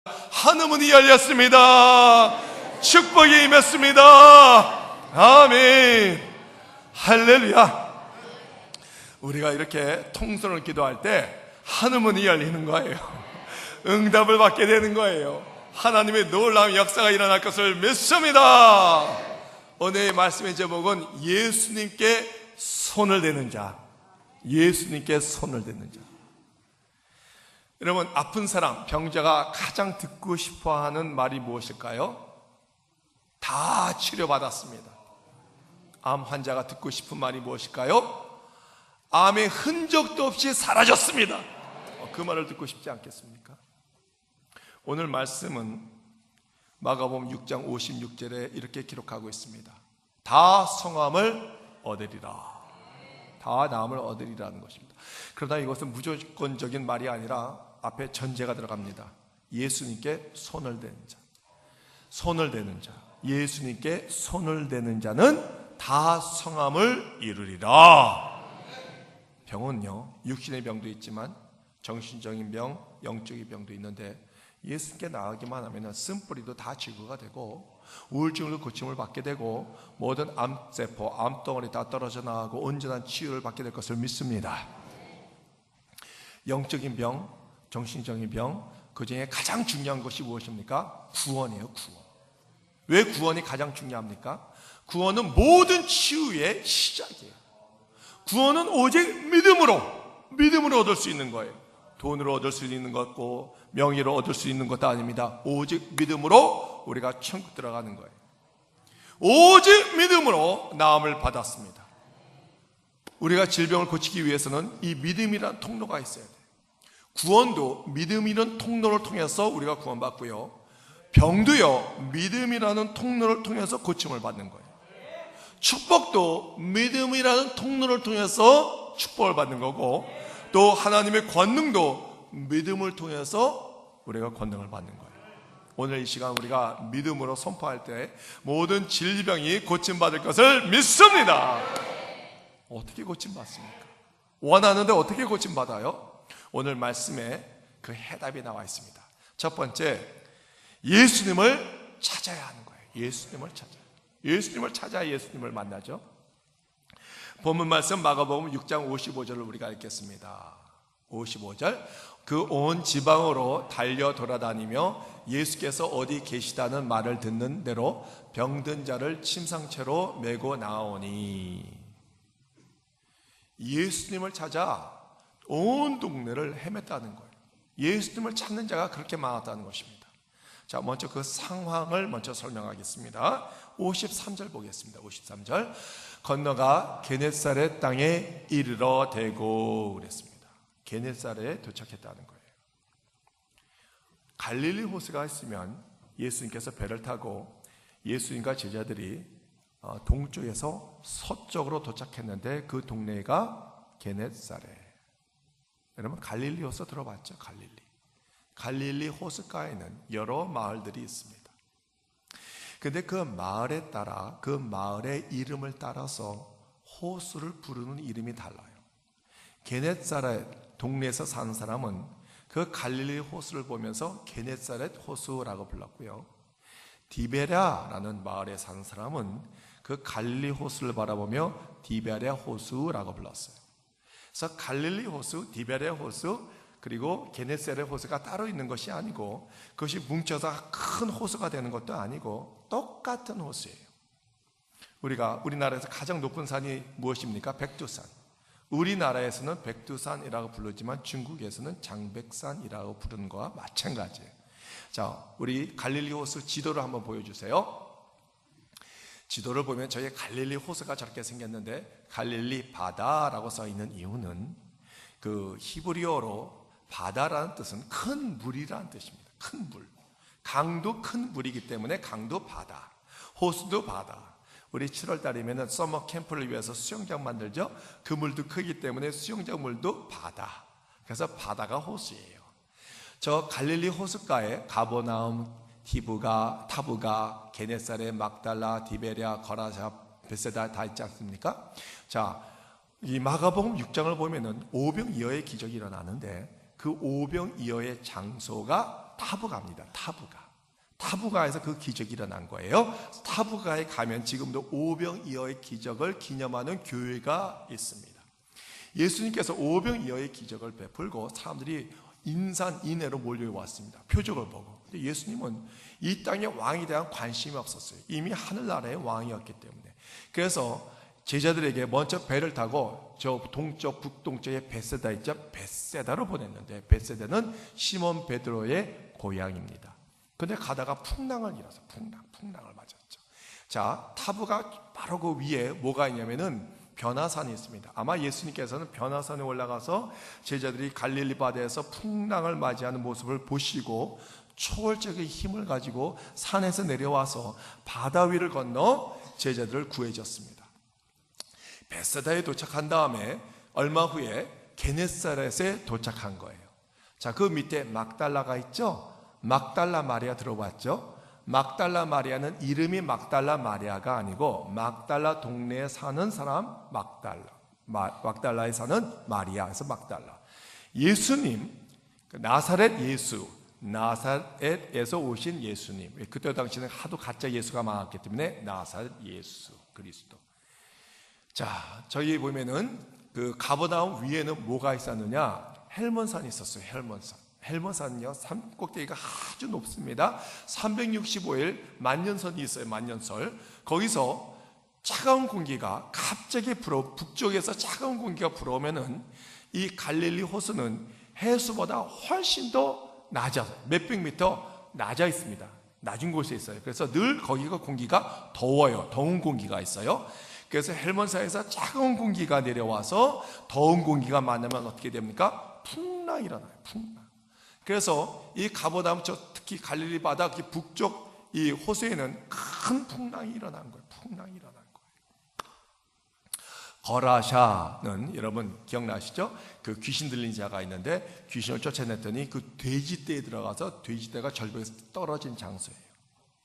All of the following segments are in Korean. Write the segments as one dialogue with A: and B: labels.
A: 하늘문이 열렸습니다. 축복이 임했습니다. 아멘. 할렐루야. 우리가 이렇게 통성을 기도할 때 하늘문이 열리는 거예요. 응답을 받게 되는 거예요. 하나님의 놀라운 역사가 일어날 것을 믿습니다. 오늘의 말씀의 제목은 예수님께 손을 대는 자. 예수님께 손을 대는 자. 여러분, 아픈 사람, 병자가 가장 듣고 싶어하는 말이 무엇일까요? 다 치료받았습니다. 암 환자가 듣고 싶은 말이 무엇일까요? 암의 흔적도 없이 사라졌습니다. 그 말을 듣고 싶지 않겠습니까? 오늘 말씀은 마가복음 6장 56절에 이렇게 기록하고 있습니다. 다 성함을 얻으리라. 다 나음을 얻으리라는 것입니다. 그러나 이것은 무조건적인 말이 아니라 앞에 전제가 들어갑니다. 예수님께 손을 대는 자. 손을 대는 자. 예수님께 손을 대는 자는 다 성함을 이루리라. 병은요, 육신의 병도 있지만 정신적인 병, 영적인 병도 있는데 예수님께 나가기만 하면 쓴뿌리도 다 제거가 되고 우울증으로 고침을 받게 되고 모든 암세포, 암덩어리 다 떨어져 나가고 온전한 치유를 받게 될 것을 믿습니다. 영적인 병, 정신적인 병, 그 중에 가장 중요한 것이 무엇입니까? 구원이에요. 구원. 왜 구원이 가장 중요합니까? 구원은 모든 치유의 시작이에요. 구원은 오직 믿음으로 얻을 수 있는 거예요. 돈으로 얻을 수 있는 것 같고 명예로 얻을 수 있는 것도 아닙니다. 오직 믿음으로 우리가 천국 들어가는 거예요. 오직 믿음으로 나음을 받았습니다. 우리가 질병을 고치기 위해서는 이 믿음이라는 통로가 있어야 돼요. 구원도 믿음이라는 통로를 통해서 우리가 구원받고요, 병도요 믿음이라는 통로를 통해서 고침을 받는 거예요. 축복도 믿음이라는 통로를 통해서 축복을 받는 거고, 또 하나님의 권능도 믿음을 통해서 우리가 권능을 받는 거예요. 오늘 이 시간 우리가 믿음으로 선포할 때 모든 질병이 고침받을 것을 믿습니다. 어떻게 고침받습니까? 원하는데 어떻게 고침받아요? 오늘 말씀에 그 해답이 나와 있습니다. 첫 번째, 예수님을 찾아야 하는 거예요. 예수님을 찾아야. 예수님을 찾아야 예수님을 만나죠. 본문 말씀 마가복음 6장 55절을 우리가 읽겠습니다. 55절. 그 온 지방으로 달려 돌아다니며 예수께서 어디 계시다는 말을 듣는 대로 병든 자를 침상채로 메고 나오니. 예수님을 찾아 온 동네를 헤맸다는 거예요. 예수님을 찾는 자가 그렇게 많았다는 것입니다. 자, 먼저 그 상황을 먼저 설명하겠습니다. 53절 보겠습니다. 53절. 건너가 게네사렛 땅에 이르러 대고 그랬습니다. 게네사렛에 도착했다는 거예요. 갈릴리 호수가 있으면 예수님께서 배를 타고 예수님과 제자들이 동쪽에서 서쪽으로 도착했는데 그 동네가 게네사렛. 여러분, 갈릴리 호수 들어봤죠? 갈릴리 호숫가에는 여러 마을들이 있습니다. 근데 그 마을에 따라, 그 마을의 이름을 따라서 호수를 부르는 이름이 달라요. 게네사렛 동네에서 사는 사람은 그 갈릴리 호수를 보면서 게네사렛 호수라고 불렀고요, 디베랴라는 마을에 사는 사람은 그 갈릴리 호수를 바라보며 디베랴 호수라고 불렀어요. 그래서 갈릴리 호수, 디베랴 호수, 그리고 게네사렛 호수가 따로 있는 것이 아니고 그것이 뭉쳐서 큰 호수가 되는 것도 아니고 똑같은 호수예요. 우리나라에서 가장 높은 산이 무엇입니까? 백두산. 우리나라에서는 백두산이라고 부르지만 중국에서는 장백산이라고 부르는 거와 마찬가지예요. 자, 우리 갈릴리 호수 지도를 한번 보여주세요. 지도를 보면 저희 갈릴리 호수가 저렇게 생겼는데 갈릴리 바다라고 써 있는 이유는 그 히브리어로 바다라는 뜻은 큰 물이라는 뜻입니다. 큰 물. 강도 큰 물이기 때문에 강도 바다, 호수도 바다. 우리 7월 달이면 서머 캠프를 위해서 수영장 만들죠. 그 물도 크기 때문에 수영장 물도 바다. 그래서 바다가 호수예요. 저 갈릴리 호숫가에 가버나움, 타부가, 게네사렛, 막달라, 디베랴, 거라사, 베세다 다 있지 않습니까? 자, 이 마가복음 6장을 보면은 오병이어의 기적이 일어나는데 그 오병이어의 장소가 타부가입니다. 타부가에서 그 기적이 일어난 거예요. 타부가에 가면 지금도 오병이어의 기적을 기념하는 교회가 있습니다. 예수님께서 오병이어의 기적을 베풀고 사람들이 인산인해로 몰려왔습니다. 표적을 보고. 근데 예수님은 이 땅의 왕에 대한 관심이 없었어요. 이미 하늘나라의 왕이었기 때문에. 그래서 제자들에게 먼저 배를 타고 저 동쪽 북동쪽에 벳세다 있죠. 벳세다로 보냈는데, 벳세다는 시몬 베드로의 고향입니다. 근데 가다가 풍랑을 일어서 풍랑을 맞았죠. 자, 타부가 바로 그 위에 뭐가 있냐면은 변화산이 있습니다. 아마 예수님께서는 변화산에 올라가서 제자들이 갈릴리 바다에서 풍랑을 맞이하는 모습을 보시고 초월적인 힘을 가지고 산에서 내려와서 바다 위를 건너 제자들을 구해줬습니다. 벳세다에 도착한 다음에 얼마 후에 게네사렛에 도착한 거예요. 자, 그 밑에 막달라가 있죠. 막달라 마리아 들어봤죠? 막달라 마리아는 이름이 막달라 마리아가 아니고 막달라 동네에 사는 사람 막달라에 사는 마리아, 그래서 막달라. 예수님, 나사렛 예수, 나사렛에서 오신 예수님. 그때 당시에는 하도 가짜 예수가 많았기 때문에 나사렛 예수 그리스도. 자, 저기 보면은 그 가버나움 위에는 뭐가 있었느냐? 헬몬산이 있었어요. 헬몬산은요, 산 꼭대기가 아주 높습니다. 365일 만년설이 있어요. 만년설. 거기서 차가운 공기가 갑자기 북쪽에서 차가운 공기가 불어오면은 이 갈릴리 호수는 해수보다 훨씬 더 낮아, 몇백 미터 낮아 있습니다. 낮은 곳에 있어요. 그래서 늘 거기가 공기가 더워요. 더운 공기가 있어요. 그래서 헬몬산에서 차가운 공기가 내려와서 더운 공기가 만나면 어떻게 됩니까? 풍랑이 일어나요. 풍랑. 그래서 이 가버나움, 특히 갈릴리 바다 북쪽 이 호수에는 큰 풍랑이 일어난 거예요. 거라샤는 여러분 기억나시죠? 그 귀신 들린 자가 있는데 귀신을 쫓아냈더니 그 돼지떼에 들어가서 돼지떼가 절벽에서 떨어진 장소예요.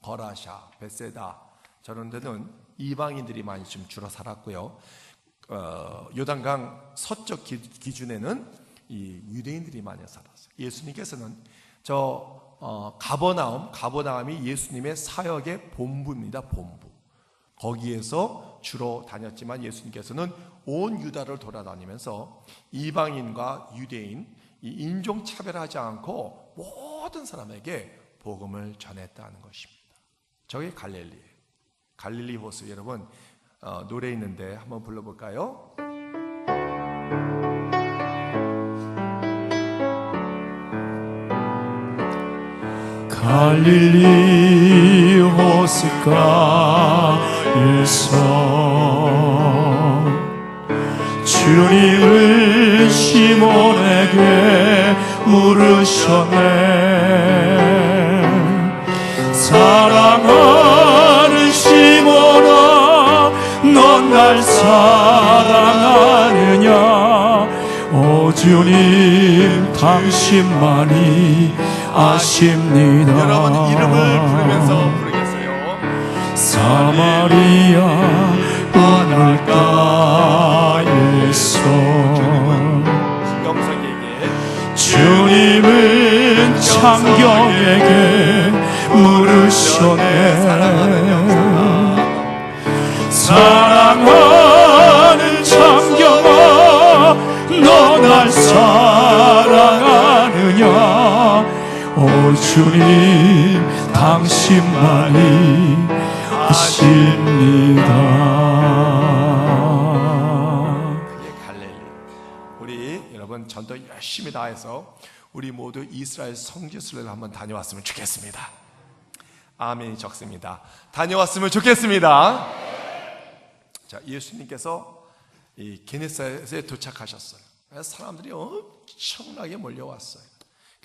A: 거라샤, 벳세다 저런 데는 이방인들이 많이 좀 주로 살았고요. 요단강 서쪽 기준에는 이 유대인들이 많이 살았어요. 예수님께서는 가버나움이 예수님의 사역의 본부입니다. 본부. 거기에서 주로 다녔지만 예수님께서는 온 유다를 돌아다니면서 이방인과 유대인, 이 인종차별하지 않고 모든 사람에게 복음을 전했다는 것입니다. 저게 갈릴리 호수. 여러분 노래 있는데 한번 불러볼까요?
B: 갈릴리 호숫가에서 주님을 시몬에게 물으셨네. 사랑하는 시몬아, 넌 날 사랑하느냐? 오 주님, 당신만이 아십니다.
A: 여러분 이름을 부르면서 부르겠어요.
B: 사마리아 바닷가에서 주님은 창경에게 물으셨네. 사랑하는 창경아, 너 날 사랑하느냐? 오 주님, 당신만이 아십니다.
A: 그게 갈릴리. 우리 여러분 전도 열심히 다해서 우리 모두 이스라엘 성지순례를 한번 다녀왔으면 좋겠습니다. 아멘이 적습니다. 다녀왔으면 좋겠습니다. 자, 예수님께서 이 게네사렛에 도착하셨어요. 사람들이 엄청나게 몰려왔어요.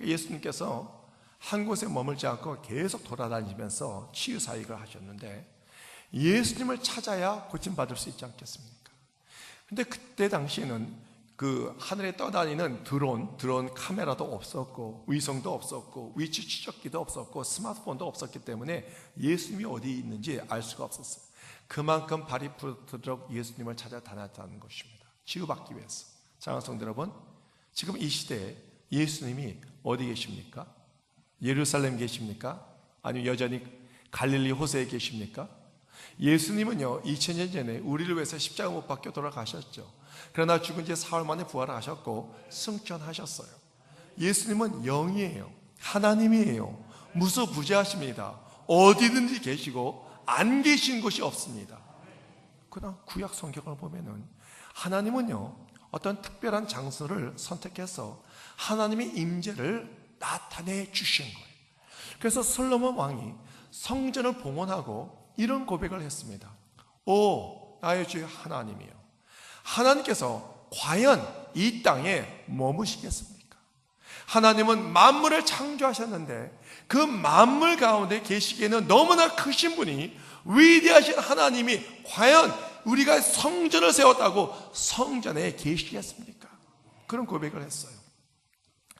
A: 예수님께서 한 곳에 머물지 않고 계속 돌아다니면서 치유 사역을 하셨는데 예수님을 찾아야 고침받을 수 있지 않겠습니까? 근데 그때 당시에는 그 하늘에 떠다니는 드론 카메라도 없었고 위성도 없었고 위치 추적기도 없었고 스마트폰도 없었기 때문에 예수님이 어디 있는지 알 수가 없었어요. 그만큼 발이 부르도록 예수님을 찾아 다녔다는 것입니다. 치유받기 위해서. 사랑하는 성도 여러분, 지금 이 시대에 예수님이 어디 계십니까? 예루살렘 계십니까? 아니면 여전히 갈릴리 호세에 계십니까? 예수님은요 2000년 전에 우리를 위해서 십자가 못 박혀 돌아가셨죠. 그러나 죽은 지 사흘 만에 부활하셨고 승천하셨어요. 예수님은 영이에요. 하나님이에요. 무소부재하십니다. 어디든지 계시고 안 계신 곳이 없습니다. 그러나 구약 성경을 보면은 하나님은요 어떤 특별한 장소를 선택해서 하나님의 임재를 나타내 주신 거예요. 그래서 솔로몬 왕이 성전을 봉헌하고 이런 고백을 했습니다. 오 나의 주 하나님이여, 하나님께서 과연 이 땅에 머무시겠습니까? 하나님은 만물을 창조하셨는데 그 만물 가운데 계시기에는 너무나 크신 분이, 위대하신 하나님이 과연 우리가 성전을 세웠다고 성전에 계시겠습니까? 그런 고백을 했어요.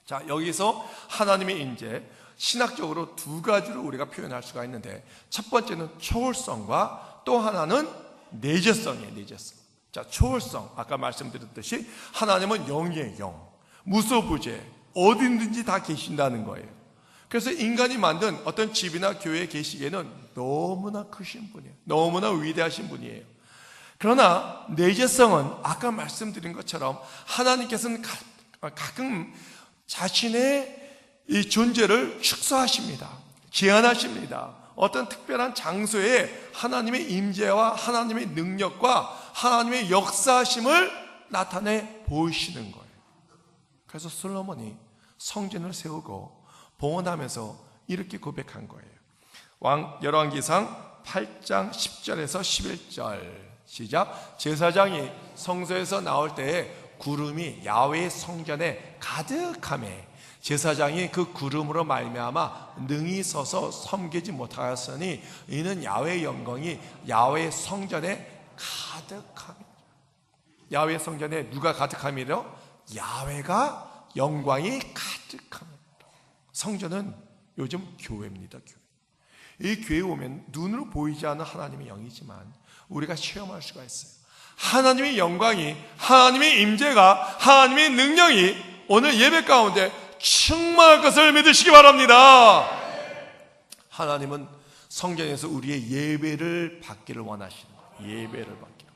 A: 자, 여기서 하나님의 임재, 신학적으로 두 가지로 우리가 표현할 수가 있는데, 첫 번째는 초월성과 또 하나는 내재성이에요. 내재성. 자, 초월성, 아까 말씀드렸듯이 하나님은 영이에요. 영, 무소부재, 어디든지 다 계신다는 거예요. 그래서 인간이 만든 어떤 집이나 교회에 계시기에는 너무나 크신 분이에요. 너무나 위대하신 분이에요. 그러나 내재성은 아까 말씀드린 것처럼 하나님께서는 가끔 자신의 이 존재를 축소하십니다. 제한하십니다. 어떤 특별한 장소에 하나님의 임재와 하나님의 능력과 하나님의 역사하심을 나타내 보이시는 거예요. 그래서 솔로몬이 성전을 세우고 봉헌하면서 이렇게 고백한 거예요. 열왕기상 8장 10절에서 11절 시작. 제사장이 성소에서 나올 때에 구름이 야훼의 성전에 가득하매 제사장이 그 구름으로 말미암아 능히 서서 섬기지 못하였으니 이는 야훼의 영광이 야훼의 성전에 가득함이라. 야훼의 성전에 누가 가득함이라? 야훼가 영광이 가득함이라. 성전은 요즘 교회입니다. 교회. 이 교회에 오면 눈으로 보이지 않는 하나님의 영이지만 우리가 체험할 수가 있어요. 하나님의 영광이, 하나님의 임재가, 하나님의 능력이 오늘 예배 가운데 충만할 것을 믿으시기 바랍니다. 하나님은 성전에서 우리의 예배를 받기를 원하시는 거예요. 예배를 받기를.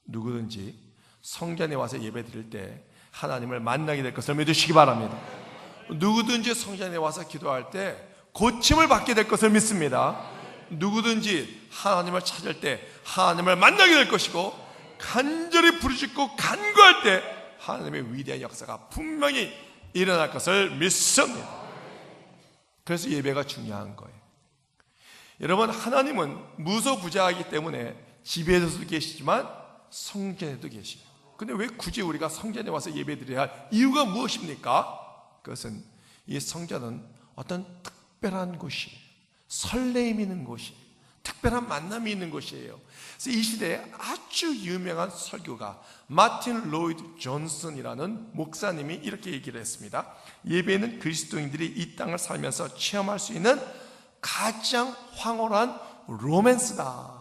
A: 누구든지 성전에 와서 예배 드릴 때 하나님을 만나게 될 것을 믿으시기 바랍니다. 누구든지 성전에 와서 기도할 때 고침을 받게 될 것을 믿습니다. 누구든지 하나님을 찾을 때 하나님을 만나게 될 것이고, 간절히 부르짖고 간구할 때 하나님의 위대한 역사가 분명히 일어날 것을 믿습니다. 그래서 예배가 중요한 거예요. 여러분, 하나님은 무소부재하기 때문에 집에서도 계시지만 성전에도 계시고, 근데 왜 굳이 우리가 성전에 와서 예배드려야 할 이유가 무엇입니까? 그것은 이 성전은 어떤 특별한 곳이에요. 설레임이 있는 곳이, 특별한 만남이 있는 곳이에요. 그래서 이 시대에 아주 유명한 설교가 마틴 로이드 존슨이라는 목사님이 이렇게 얘기를 했습니다. 예배는 그리스도인들이 이 땅을 살면서 체험할 수 있는 가장 황홀한 로맨스다.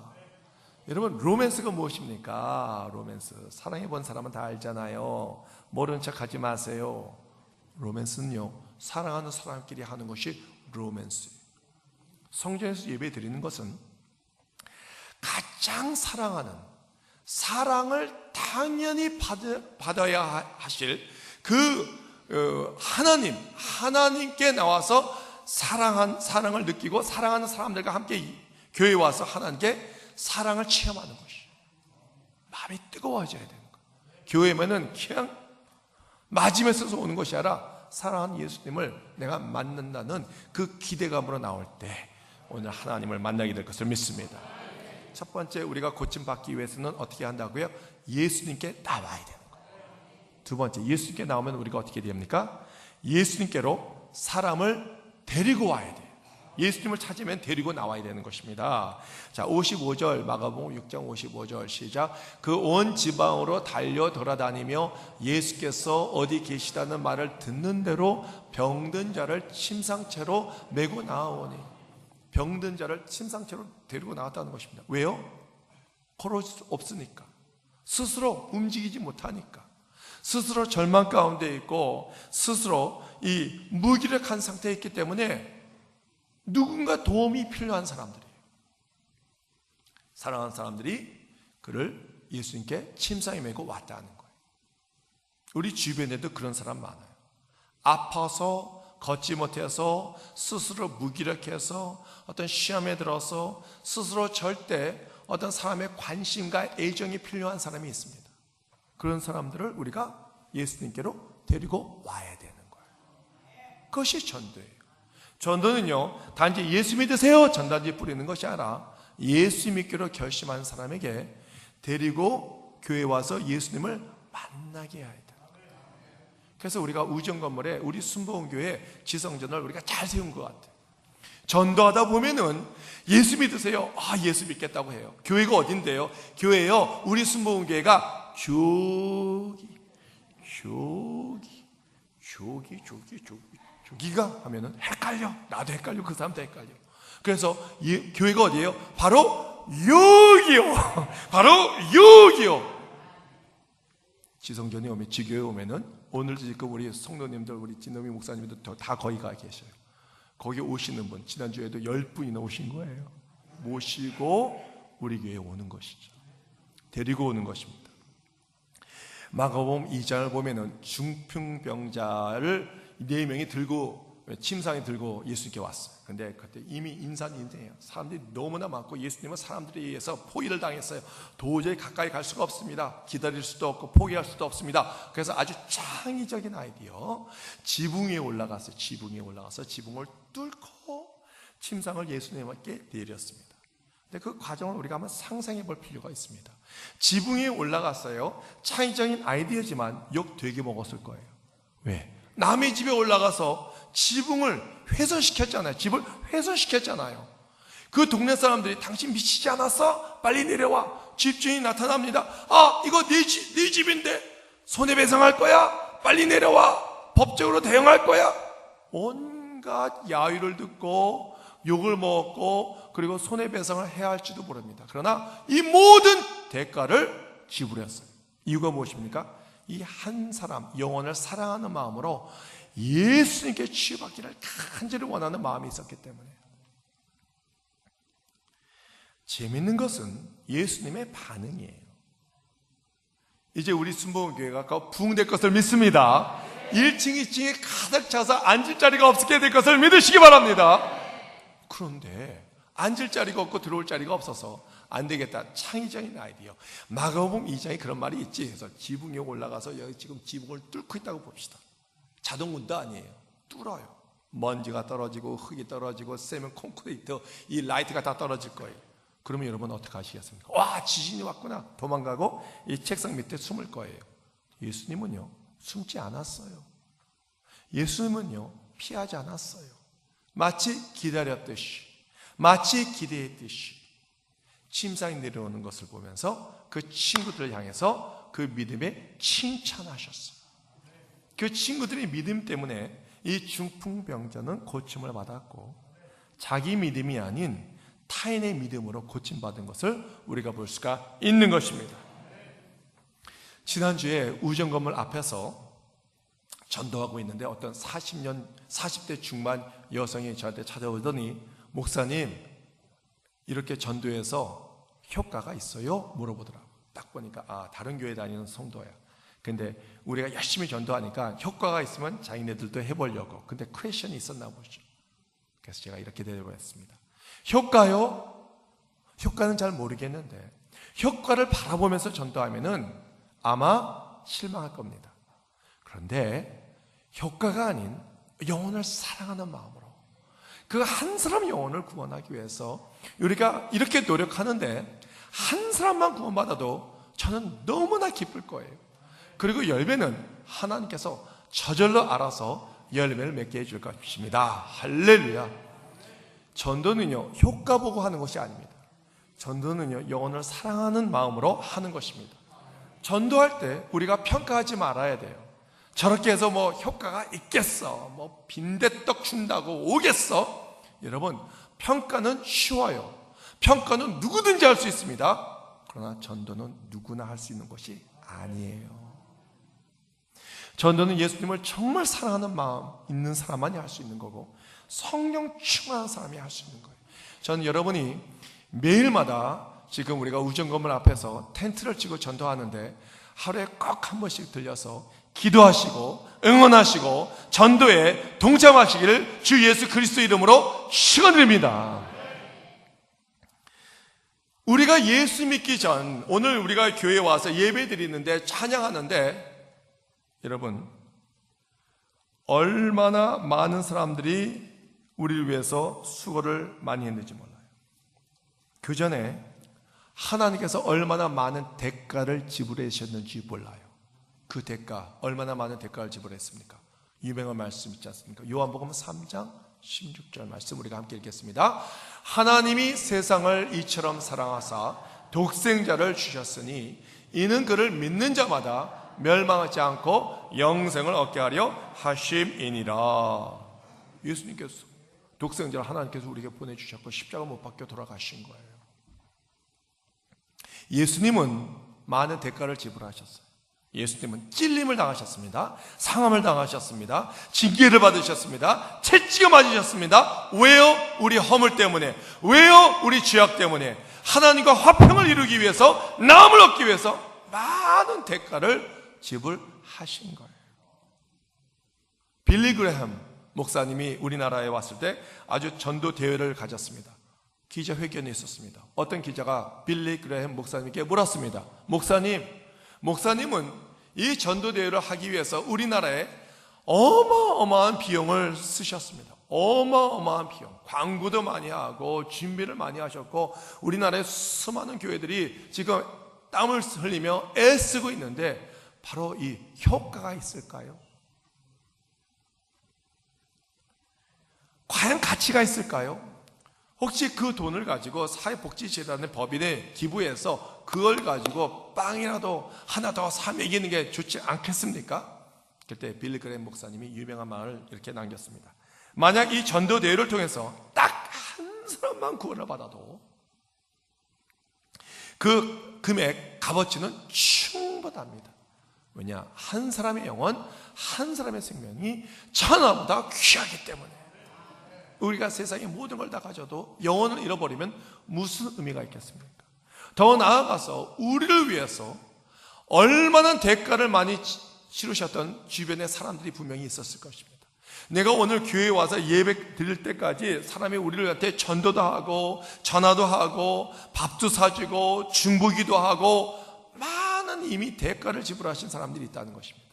A: 여러분, 로맨스가 무엇입니까? 로맨스, 사랑해본 사람은 다 알잖아요. 모르는 척 하지 마세요. 로맨스는요, 사랑하는 사람끼리 하는 것이 로맨스예요. 성전에서 예배 드리는 것은 가장 사랑하는, 사랑을 당연히 받아야 하실 그 하나님께 나와서 사랑을 느끼고 사랑하는 사람들과 함께 교회에 와서 하나님께 사랑을 체험하는 것이, 마음이 뜨거워져야 되는 거예요. 교회면은 그냥 맞으면서 오는 것이 아니라 사랑하는 예수님을 내가 만난다는 그 기대감으로 나올 때 오늘 하나님을 만나게 될 것을 믿습니다. 첫 번째, 우리가 고침받기 위해서는 어떻게 한다고요? 예수님께 나와야 되는 거예요. 두 번째, 예수님께 나오면 우리가 어떻게 됩니까? 예수님께로 사람을 데리고 와야 돼요. 예수님을 찾으면 데리고 나와야 되는 것입니다. 자, 55절, 마가복음 6장 55절 시작. 그 온 지방으로 달려 돌아다니며 예수께서 어디 계시다는 말을 듣는 대로 병든 자를 침상채로 메고 나아오니. 병든 자를 침상채로 데리고 나왔다는 것입니다. 왜요? 걸을 수 없으니까, 스스로 움직이지 못하니까. 스스로 절망 가운데 있고 스스로 이 무기력한 상태에 있기 때문에 누군가 도움이 필요한 사람들이에요. 사랑하는 사람들이 그를 예수님께 침상에 메고 왔다는 거예요. 우리 주변에도 그런 사람 많아요. 아파서 걷지 못해서 스스로 무기력해서 어떤 시험에 들어서 스스로 절대 어떤 사람의 관심과 애정이 필요한 사람이 있습니다. 그런 사람들을 우리가 예수님께로 데리고 와야 되는 거예요. 그것이 전도예요. 전도는요, 단지 예수 믿으세요 전단지 뿌리는 것이 아니라 예수 믿기로 결심한 사람에게 데리고 교회에 와서 예수님을 만나게 해야 돼요. 그래서 우리가 우정 건물에 우리 순복음교회 지성전을 우리가 잘 세운 것 같아요. 전도하다 보면은 예수 믿으세요. 예수 믿겠다고 해요. 교회가 어딘데요? 교회요, 우리 순복음교회가 조기가 하면은 헷갈려. 나도 헷갈려. 그 사람도 헷갈려. 그래서 교회가 어디예요? 바로 여기요. 바로 여기요. 지성전에 오면, 지교에 오면은 오늘도 지금 우리 성도님들, 우리 진노미 목사님들 다 거기 가 계셔요. 거기 오시는 분, 지난주에도 10분이나 오신 거예요. 모시고 우리 교회에 오는 것이죠. 데리고 오는 것입니다. 마가복음 2장을 보면은 중풍병자를 4명이 들고, 침상에 들고 예수님께 왔어요. 근데 그때 이미 인산인생이에요. 사람들이 너무나 많고 예수님은 사람들에 의해서 포위를 당했어요. 도저히 가까이 갈 수가 없습니다. 기다릴 수도 없고 포기할 수도 없습니다. 그래서 아주 창의적인 아이디어, 지붕 위에 올라갔어요. 지붕 위에 올라가서 지붕을 뚫고 침상을 예수님께 내렸습니다. 근데 그 과정을 우리가 한번 상상해 볼 필요가 있습니다. 지붕 위에 올라갔어요. 창의적인 아이디어지만 욕 되게 먹었을 거예요. 왜? 남의 집에 올라가서 지붕을 훼손시켰잖아요. 집을 훼손시켰잖아요. 그 동네 사람들이 당신 미치지 않았어? 빨리 내려와. 집주인이 나타납니다. 이거 네 집인데 손해배상할 거야? 빨리 내려와. 법적으로 대응할 거야? 온갖 야유를 듣고 욕을 먹었고 그리고 손해배상을 해야 할지도 모릅니다. 그러나 이 모든 대가를 지불했어요. 이유가 무엇입니까? 이 한 사람, 영혼을 사랑하는 마음으로 예수님께 치유받기를 간절히 원하는 마음이 있었기 때문에. 재밌는 것은 예수님의 반응이에요. 이제 우리 순복음교회가 부흥될 것을 믿습니다. 1층, 2층에 가득 차서 앉을 자리가 없게 될 것을 믿으시기 바랍니다. 그런데 앉을 자리가 없고 들어올 자리가 없어서 안 되겠다. 창의적인 아이디어. 마가복음 2장에 그런 말이 있지. 그래서 지붕 위에 올라가서 여기 지금 지붕을 뚫고 있다고 봅시다. 자동문도 아니에요. 뚫어요. 먼지가 떨어지고 흙이 떨어지고 세면 콘크리트, 이 라이트가 다 떨어질 거예요. 그러면 여러분 어떻게 하시겠습니까? 와, 지진이 왔구나. 도망가고 이 책상 밑에 숨을 거예요. 예수님은요, 숨지 않았어요. 예수님은요, 피하지 않았어요. 마치 기다렸듯이, 마치 기대했듯이 침상에 내려오는 것을 보면서 그 친구들을 향해서 그 믿음에 칭찬하셨어요. 그 친구들의 믿음 때문에 이 중풍병자는 고침을 받았고 자기 믿음이 아닌 타인의 믿음으로 고침받은 것을 우리가 볼 수가 있는 것입니다. 지난주에 우정건물 앞에서 전도하고 있는데 어떤 40대 중반 여성이 저한테 찾아오더니 목사님, 이렇게 전도해서 효과가 있어요? 물어보더라고요. 딱 보니까 다른 교회 다니는 성도야. 근데 우리가 열심히 전도하니까 효과가 있으면 자기네들도 해보려고. 근데 퀘션이 있었나 보죠. 그래서 제가 이렇게 대답했습니다. 효과요? 효과는 잘 모르겠는데 효과를 바라보면서 전도하면은 아마 실망할 겁니다. 그런데 효과가 아닌 영혼을 사랑하는 마음으로 그 한 사람 영혼을 구원하기 위해서 우리가 이렇게 노력하는데 한 사람만 구원받아도 저는 너무나 기쁠 거예요. 그리고 열매는 하나님께서 저절로 알아서 열매를 맺게 해줄 것입니다. 할렐루야. 전도는요, 효과 보고 하는 것이 아닙니다. 전도는요, 영혼을 사랑하는 마음으로 하는 것입니다. 전도할 때 우리가 평가하지 말아야 돼요. 저렇게 해서 뭐 효과가 있겠어, 뭐 빈대떡 준다고 오겠어. 여러분, 평가는 쉬워요. 평가는 누구든지 할 수 있습니다. 그러나 전도는 누구나 할 수 있는 것이 아니에요. 전도는 예수님을 정말 사랑하는 마음 있는 사람만이 할 수 있는 거고 성령 충만한 사람이 할 수 있는 거예요. 저는 여러분이 매일마다 지금 우리가 우정 건물 앞에서 텐트를 치고 전도하는데 하루에 꼭 한 번씩 들려서 기도하시고 응원하시고 전도에 동참하시기를 주 예수 그리스도 이름으로 축원드립니다. 우리가 예수 믿기 전, 오늘 우리가 교회에 와서 예배 드리는데 찬양하는데 여러분 얼마나 많은 사람들이 우리를 위해서 수고를 많이 했는지 몰라요. 그 전에 하나님께서 얼마나 많은 대가를 지불하셨는지 몰라요. 그 대가, 얼마나 많은 대가를 지불했습니까? 유명한 말씀 있지 않습니까? 요한복음 3장 16절 말씀 우리가 함께 읽겠습니다. 하나님이 세상을 이처럼 사랑하사 독생자를 주셨으니 이는 그를 믿는 자마다 멸망하지 않고 영생을 얻게 하려 하심이니라. 예수님께서 독생자를 하나님께서 우리에게 보내주셨고 십자가 못 박혀 돌아가신 거예요. 예수님은 많은 대가를 지불하셨어요. 예수님은 찔림을 당하셨습니다. 상함을 당하셨습니다. 징계를 받으셨습니다. 채찍을 맞으셨습니다. 왜요? 우리 허물 때문에. 왜요? 우리 죄악 때문에. 하나님과 화평을 이루기 위해서, 나음을 얻기 위해서 많은 대가를 지불하신 거예요. 빌리 그레햄 목사님이 우리나라에 왔을 때 아주 전도 대회를 가졌습니다. 기자회견이 있었습니다. 어떤 기자가 빌리 그레햄 목사님께 물었습니다. 목사님은 이 전도대회를 하기 위해서 우리나라에 어마어마한 비용을 쓰셨습니다. 어마어마한 비용, 광고도 많이 하고 준비를 많이 하셨고 우리나라의 수많은 교회들이 지금 땀을 흘리며 애쓰고 있는데 바로 이 효과가 있을까요? 과연 가치가 있을까요? 혹시 그 돈을 가지고 사회복지재단의 법인에 기부해서 그걸 가지고 빵이라도 하나 더 사 먹이는 게 좋지 않겠습니까? 그때 빌리 그레햄 목사님이 유명한 말을 이렇게 남겼습니다. 만약 이 전도대회를 통해서 딱 한 사람만 구원을 받아도 그 금액 값어치는 충분합니다. 왜냐? 한 사람의 영혼, 한 사람의 생명이 천하보다 귀하기 때문에. 우리가 세상의 모든 걸 다 가져도 영혼을 잃어버리면 무슨 의미가 있겠습니까? 더 나아가서 우리를 위해서 얼마나 대가를 많이 치르셨던 주변의 사람들이 분명히 있었을 것입니다. 내가 오늘 교회에 와서 예배 드릴 때까지 사람이 우리한테 전도도 하고 전화도 하고 밥도 사주고 중보기도 하고 많은 이미 대가를 지불하신 사람들이 있다는 것입니다.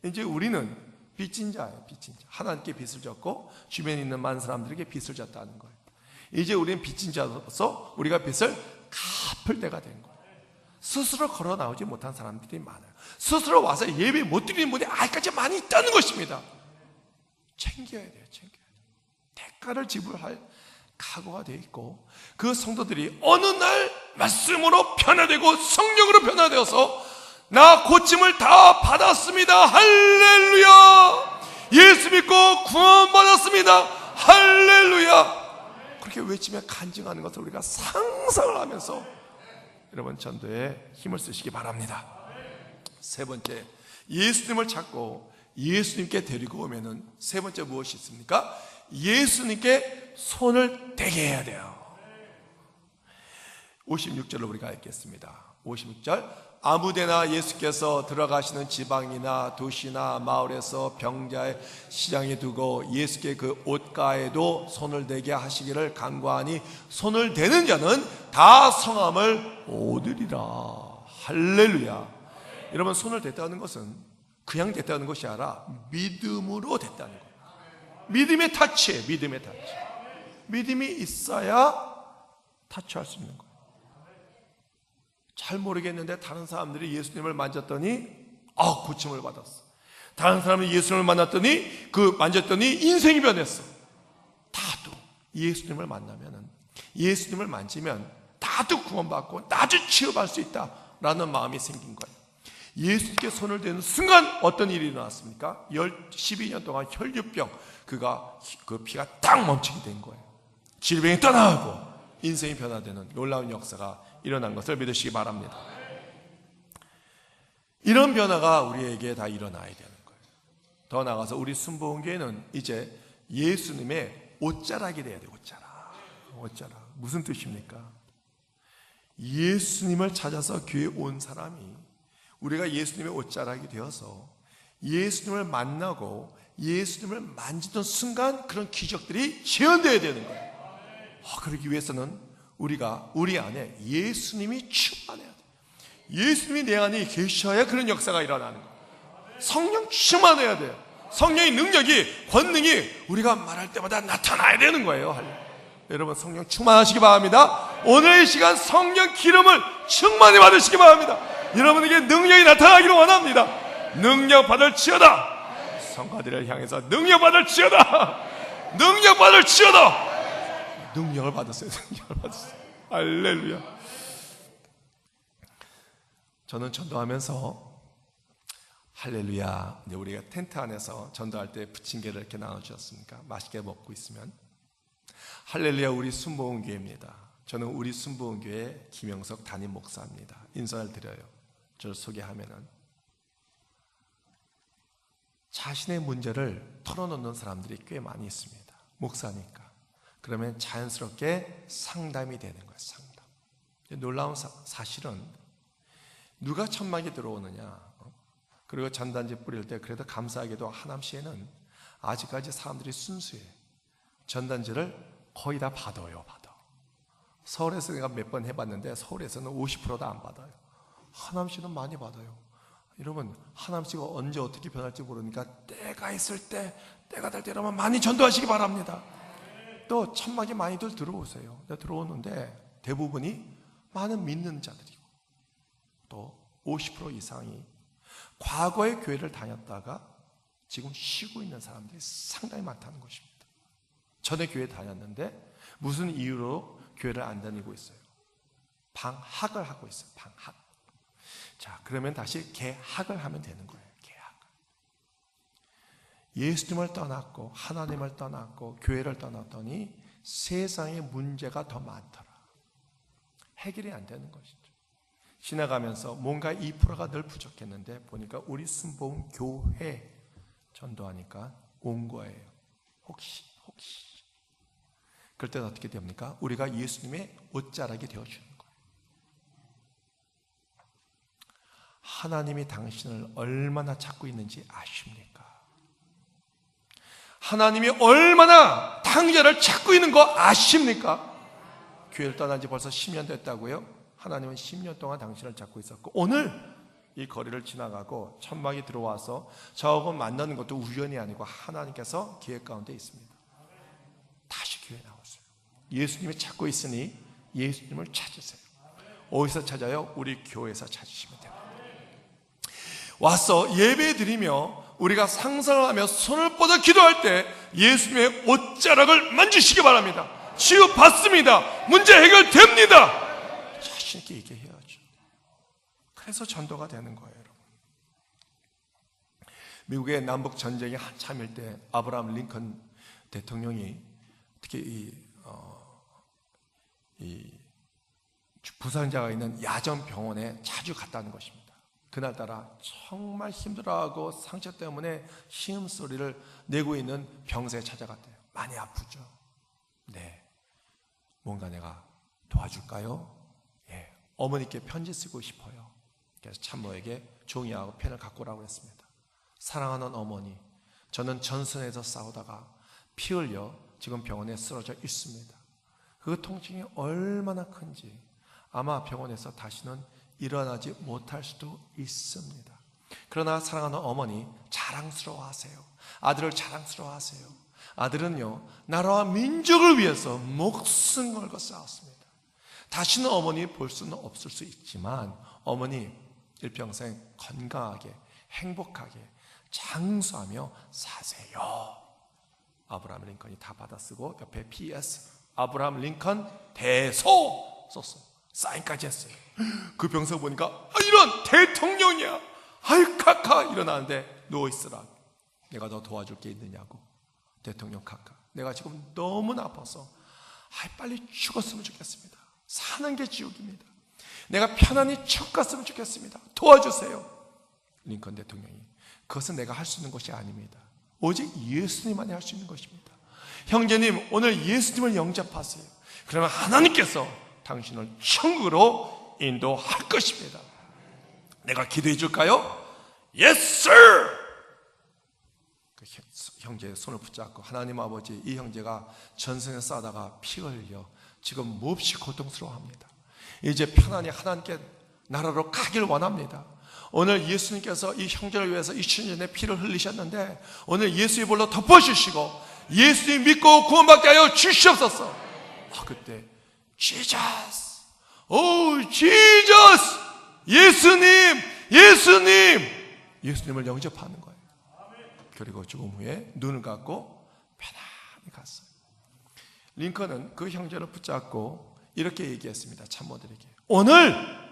A: 이제 우리는 빚진 자예요. 빚진 자. 하나님께 빚을 졌고 주변에 있는 많은 사람들에게 빚을 졌다는 거예요. 이제 우리는 빚진 자로서 우리가 빚을 갚을 때가 된 거예요. 스스로 걸어 나오지 못한 사람들이 많아요. 스스로 와서 예배 못 드리는 분이 아직까지 많이 있다는 것입니다. 챙겨야 돼요. 챙겨야 돼요. 대가를 지불할 각오가 되어 있고 그 성도들이 어느 날 말씀으로 변화되고 성령으로 변화되어서 나 고침을 다 받았습니다. 할렐루야. 예수 믿고 구원받았습니다. 할렐루야. 그렇게 외치며 간증하는 것을 우리가 상상을 하면서 여러분 전도에 힘을 쓰시기 바랍니다. 세 번째, 예수님을 찾고 예수님께 데리고 오면은 세 번째 무엇이 있습니까? 예수님께 손을 대게 해야 돼요. 56절로 우리가 읽겠습니다. 56절, 아무데나 예수께서 들어가시는 지방이나 도시나 마을에서 병자의 시장에 두고 예수께 그 옷가에도 손을 대게 하시기를 간구하니 손을 대는 자는 다 성함을 얻으리라. 할렐루야. 여러분, 손을 댔다는 것은 그냥 됐다는 것이 아니라 믿음으로 됐다는 거예요. 믿음의 타치예요. 믿음의 타치. 믿음이 있어야 타치할 수 있는 거예요. 잘 모르겠는데 다른 사람들이 예수님을 만졌더니 고침을 받았어. 다른 사람이 예수님을 만났더니 만졌더니 인생이 변했어. 다도 예수님을 만나면은, 예수님을 만지면 나도 구원받고 나도 치유받을 수 있다라는 마음이 생긴 거예요. 예수님께 손을 대는 순간 어떤 일이 일어났습니까? 12년 동안 혈류병, 그 피가 딱 멈추게 된 거예요. 질병이 떠나가고 인생이 변화되는 놀라운 역사가 일어난 것을 믿으시기 바랍니다. 이런 변화가 우리에게 다 일어나야 되는 거예요. 더 나아가서 우리 순복음교회는 이제 예수님의 옷자락이 돼야 돼요. 옷자락. 무슨 뜻입니까? 예수님을 찾아서 교회에 온 사람이 우리가 예수님의 옷자락이 되어서 예수님을 만나고 예수님을 만지던 순간 그런 기적들이 재현되어야 되는 거예요. 그러기 위해서는 우리가 우리 안에 예수님이 충만해야 돼요. 예수님이 내 안에 계셔야 그런 역사가 일어나는 거예요. 성령 충만해야 돼요. 성령의 능력이, 권능이 우리가 말할 때마다 나타나야 되는 거예요. 여러분 성령 충만하시기 바랍니다. 오늘 이 시간 성령 기름을 충만히 받으시기 바랍니다. 여러분에게 능력이 나타나기를 원합니다. 능력 받을지어다. 성가들을 향해서 능력 받을지어다. 능력 받을지어다. 능력을 받으세요. 능력을 받으세요. 할렐루야. 저는 전도하면서 할렐루야, 이제 우리가 텐트 안에서 전도할 때 부침개를 이렇게 나눠주셨습니까? 맛있게 먹고 있으면 할렐루야, 우리 순복음교회입니다. 저는 우리 순복음교회 김영석 담임 목사입니다. 인사를 드려요. 저를 소개하면은 자신의 문제를 털어놓는 사람들이 꽤 많이 있습니다. 목사니까. 그러면 자연스럽게 상담이 되는 거예요. 상담. 놀라운 사실은 누가 천막에 들어오느냐, 그리고 전단지 뿌릴 때 그래도 감사하게도 하남시에는 아직까지 사람들이 순수해요. 전단지를 거의 다 받아요. 서울에서 내가 몇 번 해봤는데 서울에서는 50%도 안 받아요. 하남시는 많이 받아요. 여러분, 하남시가 언제 어떻게 변할지 모르니까 때가 있을 때, 때가 될 때 여러분 많이 전도하시기 바랍니다. 또 천막이 많이들 들어오세요. 들어오는데 대부분이 많은 믿는 자들이고 또 50% 이상이 과거에 교회를 다녔다가 지금 쉬고 있는 사람들이 상당히 많다는 것입니다. 전에 교회 다녔는데 무슨 이유로 교회를 안 다니고 있어요? 방학을 하고 있어요. 방학. 자, 그러면 다시 개학을 하면 되는 거예요. 개학. 예수님을 떠났고 하나님을 떠났고 교회를 떠났더니 세상에 문제가 더 많더라. 해결이 안 되는 것이죠. 지나가면서 뭔가 2%가 늘 부족했는데 보니까 우리 순복음 교회 전도하니까 온 거예요. 혹시 그럴 때는 어떻게 됩니까? 우리가 예수님의 옷자락이 되어주는 거예요. 하나님이 당신을 얼마나 찾고 있는지 아십니까? 하나님이 얼마나 당자를 찾고 있는 거 아십니까? 교회를 떠난 지 벌써 10년 됐다고요? 하나님은 10년 동안 당신을 찾고 있었고 오늘 이 거리를 지나가고 천막이 들어와서 저하고 만나는 것도 우연이 아니고 하나님께서 계획 가운데 있습니다. 다시 교회에 나왔어요. 예수님이 찾고 있으니 예수님을 찾으세요. 어디서 찾아요? 우리 교회에서 찾으시면 됩니다. 와서 예배 드리며 우리가 상상을 하며 손을 뻗어 기도할 때 예수님의 옷자락을 만지시기 바랍니다. 치유받습니다. 문제 해결됩니다. 자신 있게 얘기해야죠. 그래서 전도가 되는 거예요, 여러분. 미국의 남북 전쟁이 한참일 때 아브라함 링컨 대통령이 특히 이 부상자가 있는 야전 병원에 자주 갔다는 것입니다. 그날따라 정말 힘들어하고 상처 때문에 시음소리를 내고 있는 병사에 찾아갔대요. 많이 아프죠? 네. 뭔가 내가 도와줄까요? 예. 어머니께 편지 쓰고 싶어요. 그래서 참모에게 종이하고 펜을 갖고 오라고 했습니다. 사랑하는 어머니, 저는 전선에서 싸우다가 피 흘려 지금 병원에 쓰러져 있습니다. 그 통증이 얼마나 큰지 아마 병원에서 다시는 일어나지 못할 수도 있습니다. 그러나 사랑하는 어머니, 자랑스러워하세요. 아들을 자랑스러워하세요. 아들은요, 나라와 민족을 위해서 목숨 걸고 싸웠습니다. 다시는 어머니 볼 수는 없을 수 있지만 어머니 일평생 건강하게 행복하게 장수하며 사세요. 아브라함 링컨이 다 받아쓰고 옆에 PS 아브라함 링컨 대소 썼어요. 사인까지 했어요. 그 병사 보니까 이런 대통령이야. 아유 카카 일어나는데 누워있으라. 내가 너 도와줄 게 있느냐고. 대통령 카카, 내가 지금 너무 아파서 빨리 죽었으면 좋겠습니다. 사는 게 지옥입니다. 내가 편안히 척 갔으면 좋겠습니다. 도와주세요. 링컨 대통령이. 그것은 내가 할 수 있는 것이 아닙니다. 오직 예수님만이 할 수 있는 것입니다. 형제님, 오늘 예수님을 영접하세요. 그러면 하나님께서 당신을 천국으로 인도할 것입니다. 내가 기도해 줄까요? Yes, sir! 그 형제의 손을 붙잡고, 하나님 아버지, 이 형제가 전선에 싸다가 피가 흘려 지금 몹시 고통스러워합니다. 이제 편안히 하나님께 나라로 가길 원합니다. 오늘 예수님께서 이 형제를 위해서 2000년의 피를 흘리셨는데 오늘 예수의 볼로 덮어주시고 예수님 믿고 구원받게 하여 주시옵소서. 그때 Jesus, oh Jesus, 예수님을 영접하는 거예요. 그리고 죽음 후에 눈을 감고 편안히 갔어요. 링컨은 그 형제를 붙잡고 이렇게 얘기했습니다. 참모들에게, 오늘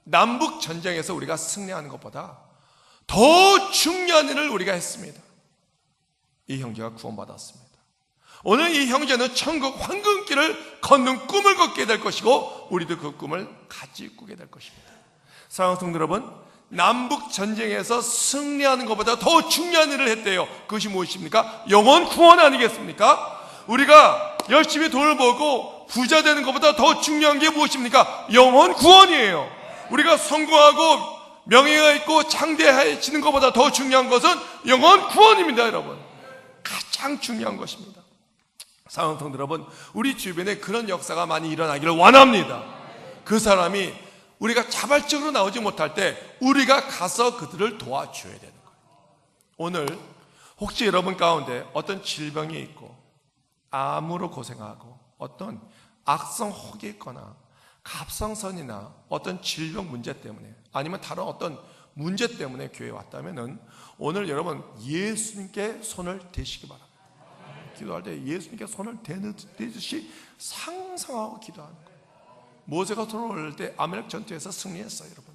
A: 남북 전쟁에서 우리가 승리하는 것보다 더 중요한 일을 우리가 했습니다. 이 형제가 구원받았습니다. 오늘 이 형제는 천국 황금길을 걷는 꿈을 걷게 될 것이고 우리도 그 꿈을 같이 꾸게 될 것입니다. 사랑하는 성도 여러분, 남북 전쟁에서 승리하는 것보다 더 중요한 일을 했대요. 그것이 무엇입니까? 영혼 구원 아니겠습니까? 우리가 열심히 돈을 벌고 부자 되는 것보다 더 중요한 게 무엇입니까? 영혼 구원이에요. 우리가 성공하고 명예가 있고 장대해지는 것보다 더 중요한 것은 영혼 구원입니다. 여러분, 가장 중요한 것입니다. 사랑하는 성도 여러분, 우리 주변에 그런 역사가 많이 일어나기를 원합니다. 그 사람이 우리가 자발적으로 나오지 못할 때 우리가 가서 그들을 도와줘야 되는 거예요. 오늘 혹시 여러분 가운데 어떤 질병이 있고 암으로 고생하고 어떤 악성 혹이 있거나 갑상선이나 어떤 질병 문제 때문에 아니면 다른 어떤 문제 때문에 교회에 왔다면은 오늘 여러분 예수님께 손을 대시기 바랍니다. 기도할 때 예수님께 손을 대듯이 상상하고 기도하는 거예요. 모세가 손을 올릴 때 아말렉 전투에서 승리했어요. 여러분,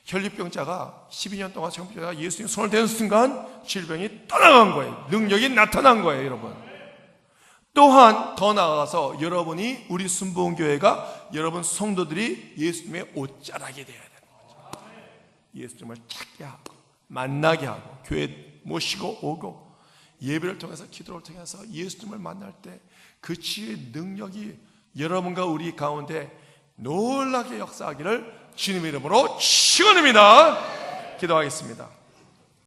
A: 혈류병자가 12년 동안 정병자가 예수님 손을 대는 순간 질병이 떠나간 거예요. 능력이 나타난 거예요. 여러분, 또한 더 나아가서 여러분이 우리 순복음교회가 여러분 성도들이 예수님의 옷자락이 되어야 되는 거죠. 예수님을 찾게 하고 만나게 하고 교회 모시고 오고 예배를 통해서 기도를 통해서 예수님을 만날 때 그 치유의 능력이 여러분과 우리 가운데 놀랍게 역사하기를 주님의 이름으로 축원합니다. 기도하겠습니다.